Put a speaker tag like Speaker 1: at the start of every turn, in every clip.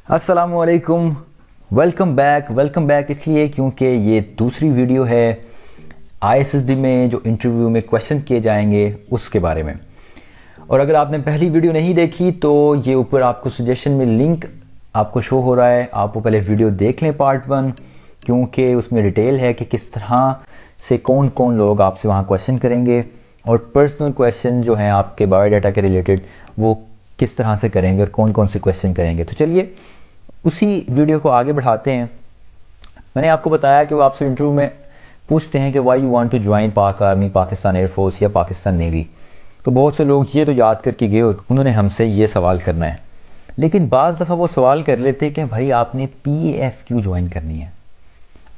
Speaker 1: अस्सलामुअलैकुम। Welcome back इसलिए क्योंकि ये दूसरी वीडियो है आईएसएसबी में जो इंटरव्यू में क्वेश्चन किए जाएंगे उसके बारे में। और अगर आपने पहली वीडियो नहीं देखी तो ये ऊपर आपको सजेशन में लिंक आपको शो हो रहा है, आप वो पहले वीडियो देख लें पार्ट 1, क्योंकि उसमें डिटेल है कि किस तरह से कौन कौन लोग आपसे वहाँ क्वेश्चन करेंगे और पर्सनल क्वेश्चन जो हैं आपके बायोडाटा के रिलेटेड वो किस तरह से करेंगे और कौन कौन से क्वेश्चन करेंगे। तो चलिए उसी वीडियो को आगे बढ़ाते हैं। मैंने आपको बताया कि वो आपसे इंटरव्यू में पूछते हैं कि why you want to join Pak army, Pakistan air force या पाकिस्तान नेवी। तो बहुत से लोग ये तो याद करके गए, उन्होंने हमसे ये सवाल करना है, लेकिन बाज़ दफ़ा वो सवाल कर लेते कि भाई आपने पीएएफ क्यों ज्वाइन करनी है,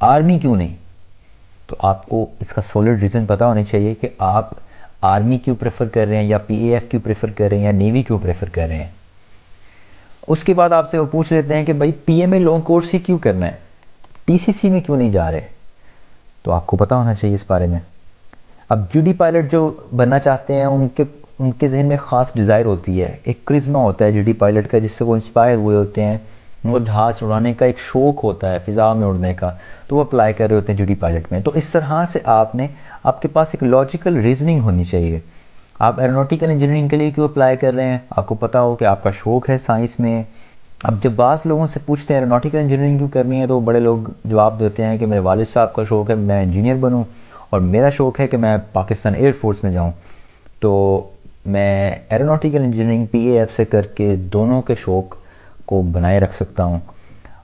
Speaker 1: आर्मी क्यों नहीं। तो आपको इसका सॉलिड रीज़न पता होना चाहिए कि आप आर्मी क्यों प्रेफर कर रहे हैं या पीएएफ क्यों प्रेफर कर रहे हैं या नेवी क्यों प्रेफर कर रहे हैं। उसके बाद आपसे वो पूछ लेते हैं कि भाई पीएमए लॉन्ग कोर्स ही क्यों करना है, टीसीसी में क्यों नहीं जा रहे। तो आपको पता होना चाहिए इस बारे में। अब जीडी पायलट जो बनना चाहते हैं उनके उनके जहन में ख़ास डिज़ायर होती है, एक क्रिज्मा होता है जीडी पायलट का जिससे वो इंस्पायर हुए होते हैं, उनको जहाज़ उड़ाने का एक शौक़ होता है, फ़िज़ा में उड़ने का, तो वो अप्लाई कर रहे होते हैं जीडी पायलट में। तो इस तरह से आपके पास एक लॉजिकल रीजनिंग होनी चाहिए। आप एरोनॉटिकल इंजीनियरिंग के लिए क्यों अप्लाई कर रहे हैं, आपको पता हो कि आपका शौक़ है साइंस में। अब जब बाज़ लोगों से पूछते हैं एरोनॉटिकल इंजीनियरिंग क्यों करनी है, तो बड़े लोग जवाब देते हैं कि मेरे वालिद साहब का शौक़ है मैं इंजीनियर बनूं और मेरा शौक़ है कि मैं पाकिस्तान एयरफोर्स में जाऊं। तो मैं एरोनॉटिकल इंजीनियरिंग पीएएफ से करके दोनों के शौक़ को बनाए रख सकता हूं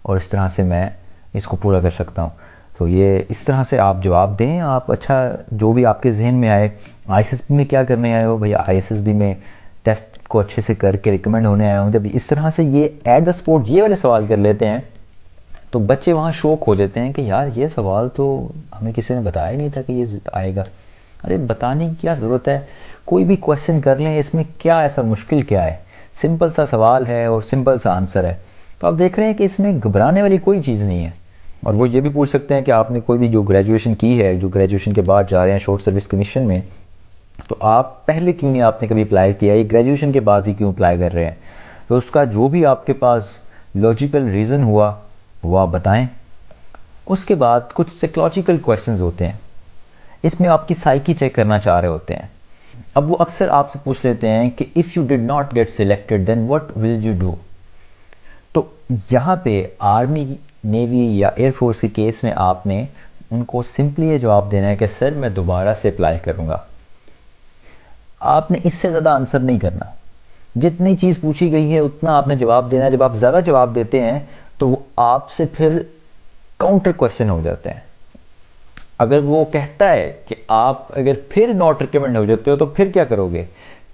Speaker 1: और इस तरह से मैं इसको पूरा कर सकता हूं। तो ये इस तरह से आप जवाब दें, आप अच्छा जो भी आपके जहन में आए। आईएसएसबी में क्या करने आए हो भैया, आईएसएसबी में टेस्ट को अच्छे से करके रिकमेंड होने आया हूँ। जब इस तरह से ये एट द स्पॉट ये वाले सवाल कर लेते हैं तो बच्चे वहाँ शौक हो जाते हैं कि यार ये सवाल तो हमें किसी ने बताया ही नहीं था कि ये आएगा। अरे बताने की क्या ज़रूरत है, कोई भी क्वेश्चन कर लें, इसमें क्या ऐसा मुश्किल क्या है, सिंपल सा सवाल है और सिंपल सा आंसर है। तो आप देख रहे हैं कि इसमें घबराने वाली कोई चीज़ नहीं है। और वो ये भी पूछ सकते हैं कि आपने कोई भी जो ग्रेजुएशन की है, जो ग्रेजुएशन के बाद जा रहे हैं शॉर्ट सर्विस कमीशन में, तो आप पहले क्यों नहीं आपने कभी अप्लाई किया, ये ग्रेजुएशन के बाद ही क्यों अप्लाई कर रहे हैं। तो उसका जो भी आपके पास लॉजिकल रीज़न हुआ वो आप बताएं। उसके बाद कुछ साइकोलॉजिकल क्वेश्चंस होते हैं, इसमें आपकी साइकी चेक करना चाह रहे होते हैं। अब वो अक्सर आपसे पूछ लेते हैं कि if you did not get selected then what will you do. तो यहाँ पे आर्मी, नेवी या एयरफोर्स के केस में आपने उनको सिंपली ये जवाब देना है कि सर मैं दोबारा से अप्लाई करूँगा। आपने इससे ज़्यादा आंसर नहीं करना, जितनी चीज़ पूछी गई है उतना आपने जवाब देना है। जब आप ज़्यादा जवाब देते हैं तो वो आपसे फिर काउंटर क्वेश्चन हो जाते हैं। अगर वो कहता है कि आप अगर फिर नॉट रिकमेंड हो जाते हो तो फिर क्या करोगे,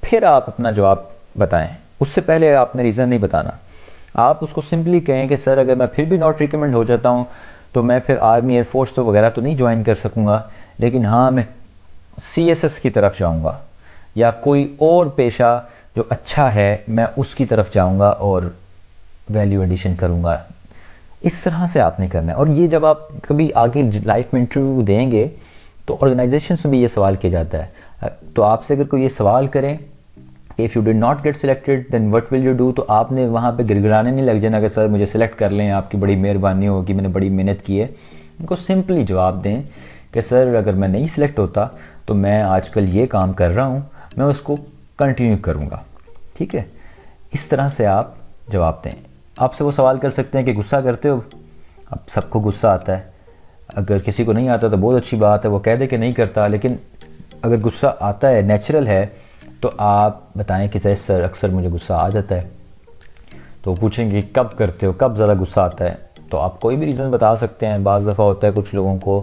Speaker 1: फिर आप अपना जवाब बताएं। उससे पहले आपने रीज़न नहीं बताना, आप उसको सिंपली कहें कि सर अगर मैं फिर भी नॉट रिकमेंड हो जाता हूँ तो मैं फिर आर्मी एयरफोर्स तो वगैरह तो नहीं ज्वाइन कर सकूँगा, लेकिन हाँ मैं सीएसएस की तरफ जाऊँगा या कोई और पेशा जो अच्छा है मैं उसकी तरफ जाऊँगा और वैल्यू एडिशन करूँगा। इस तरह से आपने करना है। और ये जब आप कभी आगे लाइफ में इंटरव्यू देंगे तो ऑर्गेनाइजेशन में भी ये सवाल किया जाता है। तो आपसे अगर कोई ये सवाल करें if you did not get selected then what will you do, तो आपने वहाँ पे गिड़गिड़ाने नहीं लग जाना कि सर मुझे सिलेक्ट कर लें, आपकी बड़ी मेहरबानी होगी, मैंने बड़ी मेहनत की है। उनको सिंपली जवाब दें कि सर अगर मैं नहीं सिलेक्ट होता तो मैं आजकल ये काम कर रहा हूँ, मैं उसको कंटिन्यू करूँगा। ठीक है, इस तरह से आप जवाब दें। आपसे वो सवाल कर सकते हैं कि गुस्सा करते हो। अब सबको गुस्सा आता है, अगर किसी को नहीं आता तो बहुत अच्छी बात है, वो कह दे कि नहीं करता। लेकिन अगर गुस्सा आता है, नेचुरल है, तो आप बताएं कि सर अक्सर मुझे गुस्सा आ जाता है। तो पूछेंगे कब करते हो, कब ज़्यादा गुस्सा आता है, तो आप कोई भी रीज़न बता सकते हैं। बाज़ दफ़ा होता है कुछ लोगों को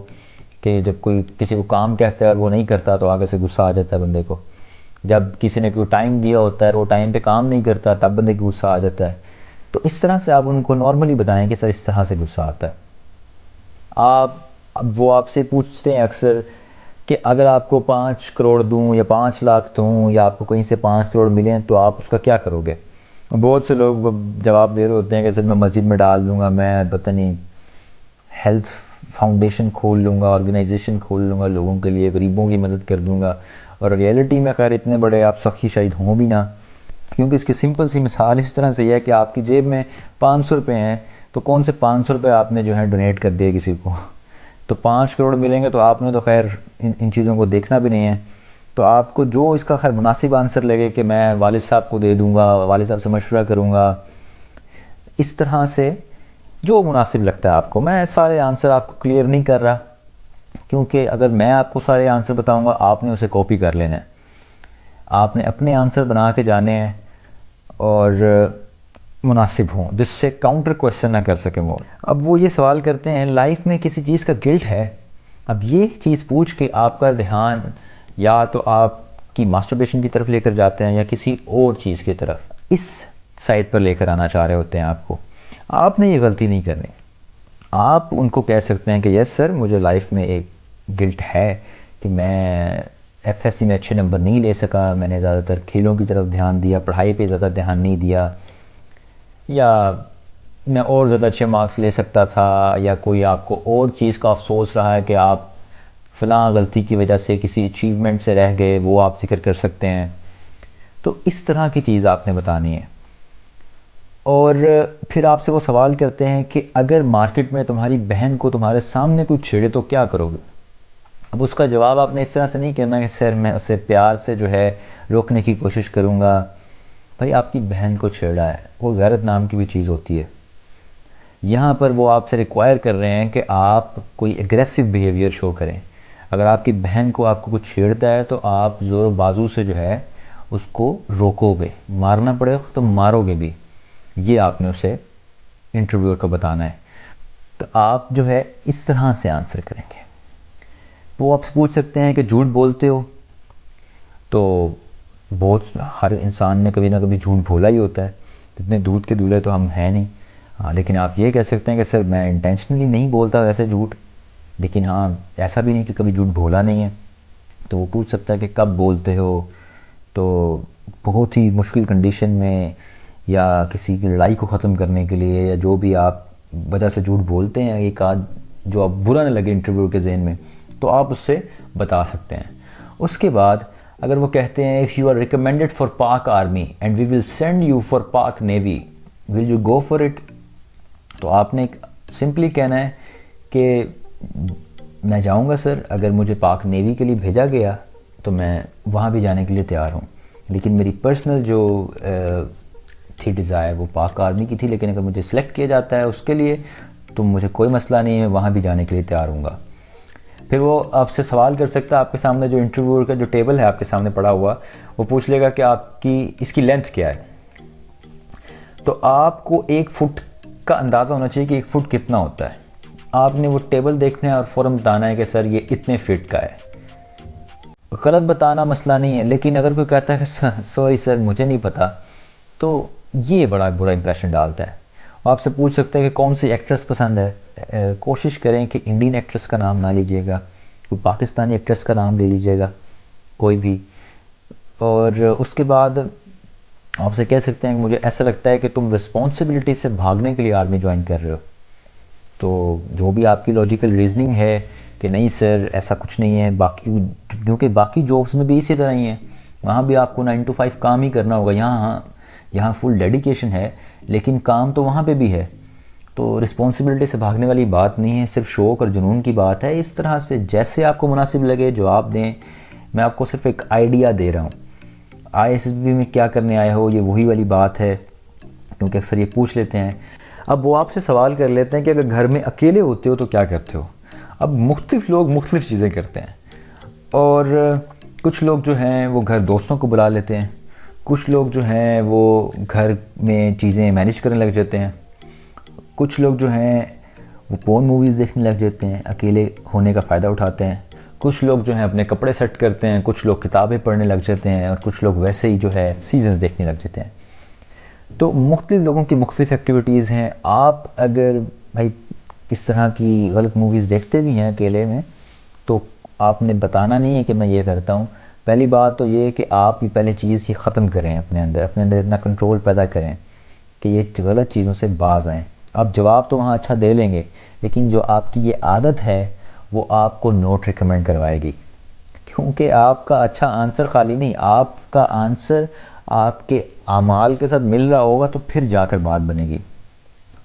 Speaker 1: कि जब कोई किसी को काम कहता है और वो नहीं करता तो आगे से गुस्सा आ जाता है बंदे को। जब किसी ने कोई टाइम दिया होता है और वो टाइम पे काम नहीं करता तब बंदे को गुस्सा आ जाता है। तो इस तरह से आप उनको नॉर्मली बताएं कि सर इस तरह से गुस्सा आता है। अब वो आपसे पूछते हैं अक्सर कि अगर आपको 5 करोड़ दूं या 5 लाख दूं या आपको कहीं से 5 करोड़ मिलें तो आप उसका क्या करोगे। बहुत से लोग जवाब दे रहे होते हैं कि सर मैं मस्जिद में डाल दूंगा, मैं पता नहीं हेल्थ फाउंडेशन खोल लूँगा, ऑर्गेनाइजेशन खोल लूँगा, लोगों के लिए, गरीबों की मदद कर दूँगा। और रियलिटी में खैर इतने बड़े आप सखी शायद हों भी ना, क्योंकि इसकी सिंपल सी मिसाल इस तरह से है कि आपकी जेब में 500 रुपये हैं, तो कौन से 500 रुपये आपने जो है डोनेट कर दिए किसी को, तो 5 करोड़ मिलेंगे, तो आपने तो खैर इन चीज़ों को देखना भी नहीं है। तो आपको जो इसका खैर मुनासिब आंसर लगे कि मैं वालिद साहब को दे दूँगा, वालिद साहब से मशवरा करूँगा, इस तरह से जो मुनासिब लगता है आपको। मैं सारे आंसर आपको क्लियर नहीं कर रहा, क्योंकि अगर मैं आपको सारे आंसर बताऊंगा आपने उसे कॉपी कर लेना है, आपने अपने आंसर बना के जाने हैं और मुनासिब हों, जिससे काउंटर क्वेश्चन ना कर सकें वो। अब वो ये सवाल करते हैं लाइफ में किसी चीज़ का गिल्ट है। अब ये चीज़ पूछ के आपका ध्यान या तो आपकी मास्टरबेशन की तरफ लेकर जाते हैं या किसी और चीज़ की तरफ, इस साइड पर लेकर आना चाह रहे होते हैं आपको। आपने ये गलती नहीं करनी। आप उनको कह सकते हैं कि यस सर, मुझे लाइफ में एक गिल्ट है कि मैं एफएससी में अच्छे नंबर नहीं ले सका, मैंने ज़्यादातर खेलों की तरफ ध्यान दिया, पढ़ाई पे ज़्यादा ध्यान नहीं दिया, या मैं और ज़्यादा अच्छे मार्क्स ले सकता था, या कोई आपको और चीज़ का अफसोस रहा है कि आप फ़लाँ गलती की वजह से किसी अचीवमेंट से रह गए, वो आप जिक्र कर सकते हैं। तो इस तरह की चीज़ आपने बतानी है। और फिर आपसे वो सवाल करते हैं कि अगर मार्केट में तुम्हारी बहन को तुम्हारे सामने कोई छेड़े तो क्या करोगे। अब उसका जवाब आपने इस तरह से नहीं करना कि सर मैं उसे प्यार से जो है रोकने की कोशिश करूँगा। भाई आपकी बहन को छेड़ा है, वो गैरत नाम की भी चीज़ होती है। यहाँ पर वो आपसे रिक्वायर कर रहे हैं कि आप कोई एग्रेसिव बिहेवियर शो करें। अगर आपकी बहन को आपको कुछ छेड़ता है तो आप ज़ोर बाजू से जो है उसको रोकोगे, मारना पड़ेगा तो मारोगे भी, ये आपने उसे इंटरव्यूअर को बताना है। तो आप जो है इस तरह से आंसर करेंगे। वो आपसे पूछ सकते हैं कि झूठ बोलते हो, तो बहुत हर इंसान ने कभी ना कभी झूठ बोला ही होता है, इतने दूध के दूल्हे तो हम हैं नहीं। हाँ, लेकिन आप ये कह सकते हैं कि सर मैं इंटेंशनली नहीं बोलता वैसे झूठ, लेकिन हाँ ऐसा भी नहीं कि कभी झूठ बोला नहीं है। तो वो पूछ सकता है कि कब बोलते हो, तो बहुत ही मुश्किल कंडीशन में या किसी की लड़ाई को ख़त्म करने के लिए, या जो भी आप वजह से झूठ बोलते हैं एक आध जो आप बुरा न लगे इंटरव्यू के ज़हन में, तो आप उससे बता सकते हैं। उसके बाद अगर वो कहते हैं if you are recommended for Pak army and we will send you for Pak navy, will you go for it, तो आपने सिंपली कहना है कि मैं जाऊंगा सर, अगर मुझे पाक नेवी के लिए भेजा गया तो मैं वहाँ भी जाने के लिए तैयार हूँ, लेकिन मेरी पर्सनल जो थी डिज़ायर वो पाक आर्मी की थी, लेकिन अगर मुझे सिलेक्ट किया जाता है उसके लिए तो मुझे कोई मसला नहीं है, मैं वहाँ भी जाने के लिए तैयार हूँगा। फिर वो आपसे सवाल कर सकता है, आपके सामने जो इंटरव्यूअर का जो टेबल है आपके सामने पड़ा हुआ, वो पूछ लेगा कि आपकी इसकी लेंथ क्या है। तो आपको 1 फुट का अंदाज़ा होना चाहिए कि 1 फुट कितना होता है। आपने वो टेबल देखना है और फ़ौरन बताना है कि सर ये इतने फिट का है। गलत बताना मसला नहीं है, लेकिन अगर कोई कहता है कि सॉरी सर मुझे नहीं पता, तो ये बड़ा बुरा इंप्रेशन डालता है। आपसे पूछ सकते हैं कि कौन सी एक्ट्रेस पसंद है। कोशिश करें कि इंडियन एक्ट्रेस का नाम ना लीजिएगा, कोई पाकिस्तानी एक्ट्रेस का नाम ले लीजिएगा कोई भी। और उसके बाद आपसे कह सकते हैं कि मुझे ऐसा लगता है कि तुम रिस्पॉन्सिबिलिटी से भागने के लिए आर्मी ज्वाइन कर रहे हो। तो जो भी आपकी लॉजिकल रीजनिंग है कि नहीं सर ऐसा कुछ नहीं है, बाकी क्योंकि बाकी जॉब्स में भी इसी तरह ही है, वहाँ भी आपको 9 to 5 काम ही करना होगा। यहाँ फुल डेडिकेशन है, लेकिन काम तो वहाँ पे भी है। तो रिस्पॉन्सिबिलिटी से भागने वाली बात नहीं है, सिर्फ शौक़ और जुनून की बात है। इस तरह से जैसे आपको मुनासिब लगे जवाब दें। मैं आपको सिर्फ एक आइडिया दे रहा हूँ। ISSB में क्या करने आए हो, ये वही वाली बात है, क्योंकि अक्सर ये पूछ लेते हैं। अब वो आपसे सवाल कर लेते हैं कि अगर घर में अकेले होते हो तो क्या करते हो। अब मुख्तलिफ़ लोग मुख्तलिफ़ चीज़ें करते हैं, और कुछ लोग जो हैं वो घर दोस्तों को बुला लेते हैं, कुछ लोग जो हैं वो घर में चीज़ें मैनेज करने लग जाते हैं, कुछ लोग जो हैं वो पोर्न मूवीज़ देखने लग जाते हैं, अकेले होने का फ़ायदा उठाते हैं, कुछ लोग जो हैं अपने कपड़े सेट करते हैं, कुछ लोग किताबें पढ़ने लग जाते हैं, और कुछ लोग वैसे ही जो है सीज़न देखने लग जाते हैं। तो मुख्तलिफ़ लोगों की मुख्तलिफ़ एक्टिविटीज़ हैं। आप अगर भाई किस तरह की गलत मूवीज़ देखते भी हैं अकेले में, तो आपने बताना नहीं है कि मैं ये करता हूँ। पहली बात तो ये कि आप ये पहले चीज़ ये ख़त्म करें अपने अंदर इतना कंट्रोल पैदा करें कि ये गलत चीज़ों से बाज आएँ। आप जवाब तो वहाँ अच्छा दे लेंगे, लेकिन जो आपकी ये आदत है वो आपको नोट रिकमेंड करवाएगी, क्योंकि आपका अच्छा आंसर खाली नहीं, आपका आंसर आपके आमाल के साथ मिल रहा होगा तो फिर जाकर बात बनेगी।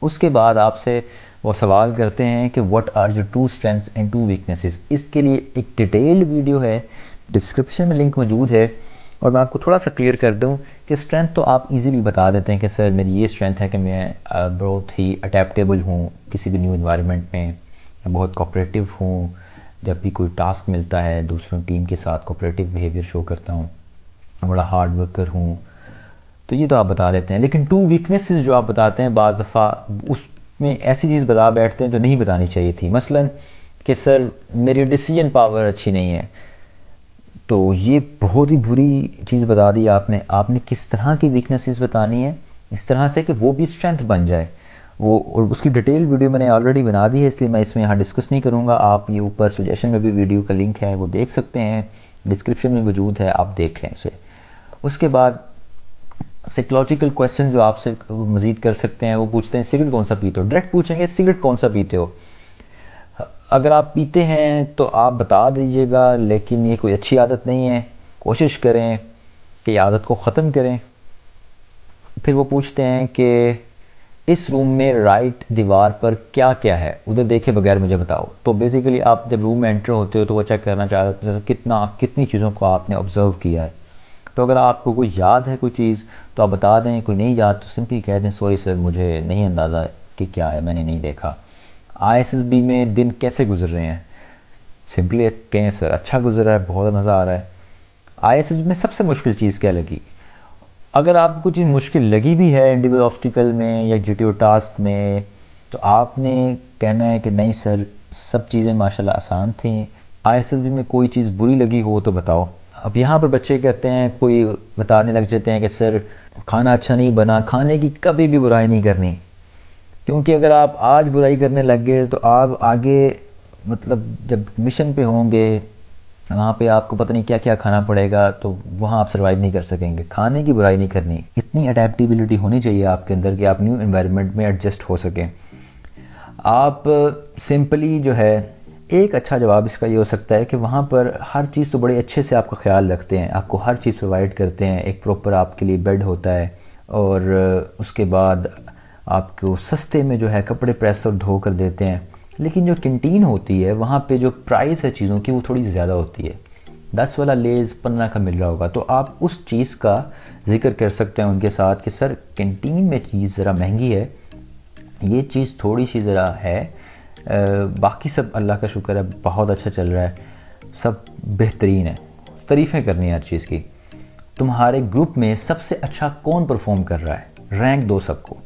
Speaker 1: उसके बाद आपसे वो सवाल करते हैं कि what are your 2 strengths and 2 weaknesses. इसके लिए एक डिटेल्ड वीडियो है, डिस्क्रिप्शन में लिंक मौजूद है। और मैं आपको थोड़ा सा क्लियर कर दूं कि स्ट्रेंथ तो आप इजीली बता देते हैं कि सर मेरी ये स्ट्रेंथ है कि मैं बहुत ही अडेप्टेबल हूँ किसी भी न्यू इन्वायरमेंट में, मैं बहुत कोऑपरेटिव हूँ, जब भी कोई टास्क मिलता है दूसरों टीम के साथ कोऑपरेटिव बिहेवियर शो करता हूँ, बड़ा हार्ड वर्कर हूँ। तो ये तो आप बता देते हैं। लेकिन 2 वीकनेसेस जो आप बताते हैं बाज़ दफ़ा उसमें ऐसी चीज़ बता बैठते हैं जो नहीं बतानी चाहिए थी। मसलन कि सर मेरी डिसीजन पावर अच्छी नहीं है। तो ये बहुत ही बुरी चीज़ बता दी आपने। आपने किस तरह की वीकनेसेस बतानी है इस तरह से कि वो भी स्ट्रेंथ बन जाए। वो और उसकी डिटेल वीडियो मैंने ऑलरेडी बना दी है, इसलिए मैं इसमें यहाँ डिस्कस नहीं करूँगा। आप ये ऊपर सजेशन में भी वीडियो का लिंक है वो देख सकते हैं, डिस्क्रिप्शन में मौजूद है, आप देख लें उसे। उसके बाद साइकोलॉजिकल क्वेश्चन जो आपसे मज़ीद कर सकते हैं, वो पूछते हैं सिगरेट कौन सा पीते हो। डायरेक्ट पूछेंगे सिगरेट कौन सा पीते हो। अगर आप पीते हैं तो आप बता दीजिएगा, लेकिन ये कोई अच्छी आदत नहीं है, कोशिश करें कि आदत को ख़त्म करें। फिर वो पूछते हैं कि इस रूम में राइट दीवार पर क्या क्या है, उधर देखे बगैर मुझे बताओ। तो बेसिकली आप जब रूम में एंटर होते हो तो वो चेक करना चाहते हैं कितनी चीज़ों को आपने ऑब्ज़र्व किया है। तो अगर आपको कोई याद है कोई चीज़ तो आप बता दें, कोई नहीं याद तो सिंपली कह दें सॉरी सर मुझे नहीं अंदाज़ा कि क्या है, मैंने नहीं देखा। आईएसएसबी में दिन कैसे गुजर रहे हैं, सिंपली कहें सर अच्छा गुजर रहा है, बहुत मज़ा आ रहा है। आईएसएसबी में सबसे मुश्किल चीज़ क्या लगी। अगर आपको कुछ चीज़ मुश्किल लगी भी है इंडिविजुअल ऑब्स्टिकल में या जीटीओ टास्क में, तो आपने कहना है कि नहीं सर सब चीज़ें माशाल्लाह आसान थी। आईएसएसबी में कोई चीज़ बुरी लगी हो तो बताओ। अब यहाँ पर बच्चे कहते हैं, कोई बताने लग जाते हैं कि सर खाना अच्छा नहीं बना। खाने की कभी भी बुराई नहीं करनी, क्योंकि अगर आप आज बुराई करने लग गए तो आप आगे मतलब जब मिशन पे होंगे वहाँ पे आपको पता नहीं क्या क्या खाना पड़ेगा, तो वहाँ आप सर्वाइव नहीं कर सकेंगे। खाने की बुराई नहीं करनी, इतनी अडेप्टिबिलिटी होनी चाहिए आपके अंदर कि आप न्यू एनवायरनमेंट में एडजस्ट हो सकें। आप सिंपली जो है एक अच्छा जवाब इसका ये हो सकता है कि वहाँ पर हर चीज़ तो बड़े अच्छे से आपका ख्याल रखते हैं, आपको हर चीज़ प्रोवाइड करते हैं, एक प्रॉपर आपके लिए बेड होता है, और उसके बाद आपको सस्ते में जो है कपड़े प्रेस और धो कर देते हैं। लेकिन जो कैंटीन होती है वहाँ पे जो प्राइस है चीज़ों की वो थोड़ी ज़्यादा होती है। 10 वाला लेज़ 15 का मिल रहा होगा, तो आप उस चीज़ का जिक्र कर सकते हैं उनके साथ कि सर कैंटीन में चीज़ ज़रा महंगी है, ये चीज़ थोड़ी सी ज़रा है, बाकी सब अल्लाह का शुक्र है बहुत अच्छा चल रहा है, सब बेहतरीन है। तारीफ़ें करनी है हर चीज़ की। तुम्हारे ग्रुप में सबसे अच्छा कौन परफॉर्म कर रहा है, रैंक दो सबको।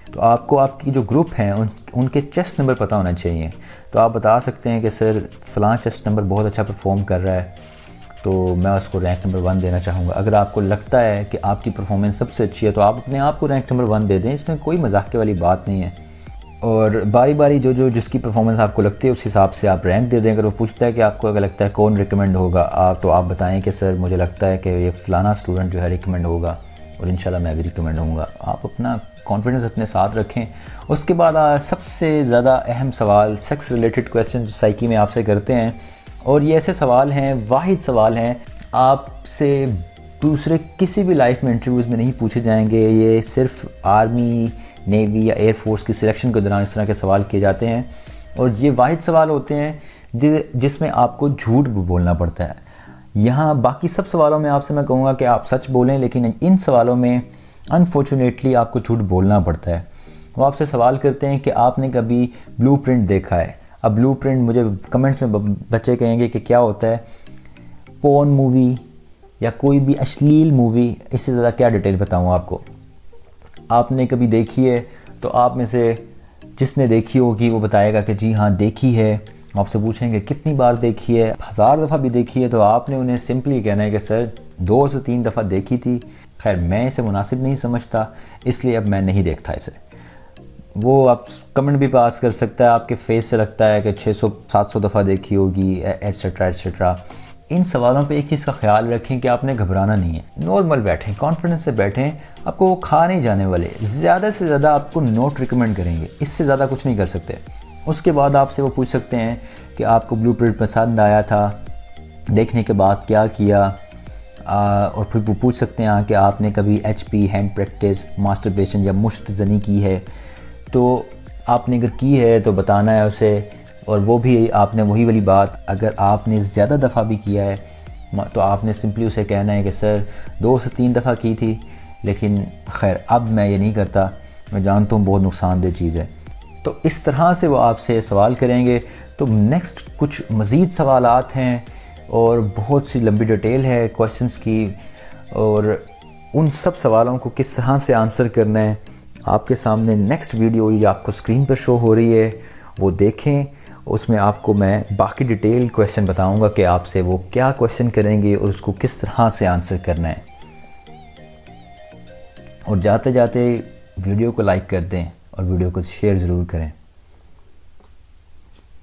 Speaker 1: तो आपको आपकी जो ग्रुप हैं उनके चेस्ट नंबर पता होना चाहिए। तो आप बता सकते हैं कि सर फ़लाँ चेस्ट नंबर बहुत अच्छा परफॉर्म कर रहा है, तो मैं उसको रैंक नंबर 1 देना चाहूँगा। अगर आपको लगता है कि आपकी परफॉर्मेंस सबसे अच्छी है तो आप अपने आप को रैंक नंबर 1 दे दें, इसमें कोई मजाक वाली बात नहीं है। और बारी बारी जो जिसकी परफॉर्मेंस आपको लगती है उस हिसाब से आप रैंक दे दें। अगर वो पूछता है कि आपको अगर लगता है कौन रिकमेंड होगा, तो आप बताएं कि सर मुझे लगता है कि ये फ़लाना स्टूडेंट जो है रिकमेंड होगा, और इंशाल्लाह मैं भी रिकमेंड होऊंगा। आप अपना कॉन्फिडेंस अपने साथ रखें। उसके बाद सबसे ज़्यादा अहम सवाल सेक्स रिलेटेड क्वेश्चन जो साइकी में आपसे करते हैं, और ये ऐसे सवाल हैं, वाहिद सवाल हैं, आपसे दूसरे किसी भी लाइफ में इंटरव्यूज़ में नहीं पूछे जाएंगे। ये सिर्फ आर्मी, नेवी या एयरफोर्स की सिलेक्शन के दौरान इस तरह के सवाल किए जाते हैं, और ये वाहिद सवाल होते हैं जिसमें आपको झूठ बोलना पड़ता है। यहाँ बाकी सब सवालों में आपसे मैं कहूँगा कि आप सच बोलें, लेकिन इन सवालों में अनफॉर्चुनेटली आपको झूठ बोलना पड़ता है। वो आपसे सवाल करते हैं कि आपने कभी ब्लूप्रिंट देखा है। अब ब्लूप्रिंट मुझे कमेंट्स में बच्चे कहेंगे कि क्या होता है, पोर्न मूवी या कोई भी अश्लील मूवी, इससे ज़्यादा क्या डिटेल बताऊँ आपको। आपने कभी देखी है तो आप में से जिसने देखी होगी वो बताएगा कि जी हाँ देखी है। आपसे पूछेंगे कितनी बार देखी है, 1000 दफ़ा भी देखी है, तो आपने उन्हें सिंपली कहना है कि सर 2 से 3 दफ़ा देखी थी, खैर मैं इसे मुनासिब नहीं समझता इसलिए अब मैं नहीं देखता इसे। वो आप कमेंट भी पास कर सकता है, आपके फेस से लगता है कि 600-700 दफ़ा देखी होगी, एट्सेट्रा एट्सेट्रा। इन सवालों पे एक चीज़ का ख्याल रखें कि आपने घबराना नहीं है, नॉर्मल बैठें, कॉन्फिडेंस से बैठें। आपको वो खा नहीं जाने वाले, ज़्यादा से ज़्यादा आपको नोट रिकमेंड करेंगे, इससे ज़्यादा कुछ नहीं कर सकते। उसके बाद आपसे वो पूछ सकते हैं कि आपको ब्लूप्रिंट पसंद आया था, देखने के बाद क्या किया, और फिर वो पूछ सकते हैं कि आपने कभी HP हैंड प्रैक्टिस, मास्टरबेशन या मुश्त ज़नी की है। तो आपने अगर की है तो बताना है उसे, और वो भी आपने वही वाली बात अगर आपने ज़्यादा दफ़ा भी किया है तो आपने सिंपली उसे कहना है कि सर 2 से 3 दफ़ा की थी, लेकिन खैर अब मैं ये नहीं करता, मैं जानता हूँ बहुत नुकसानदेह चीज़ है। तो इस तरह से वो आपसे सवाल करेंगे। तो नेक्स्ट कुछ मज़ीद सवालात हैं और बहुत सी लंबी डिटेल है क्वेश्चंस की, और उन सब सवालों को किस तरह से आंसर करना है आपके सामने नेक्स्ट वीडियो ये आपको स्क्रीन पर शो हो रही है, वो देखें। उसमें आपको मैं बाकी डिटेल क्वेश्चन बताऊंगा कि आपसे वो क्या क्वेश्चन करेंगे और उसको किस तरह से आंसर करना है। और जाते जाते वीडियो को लाइक कर दें और वीडियो को शेयर ज़रूर करें।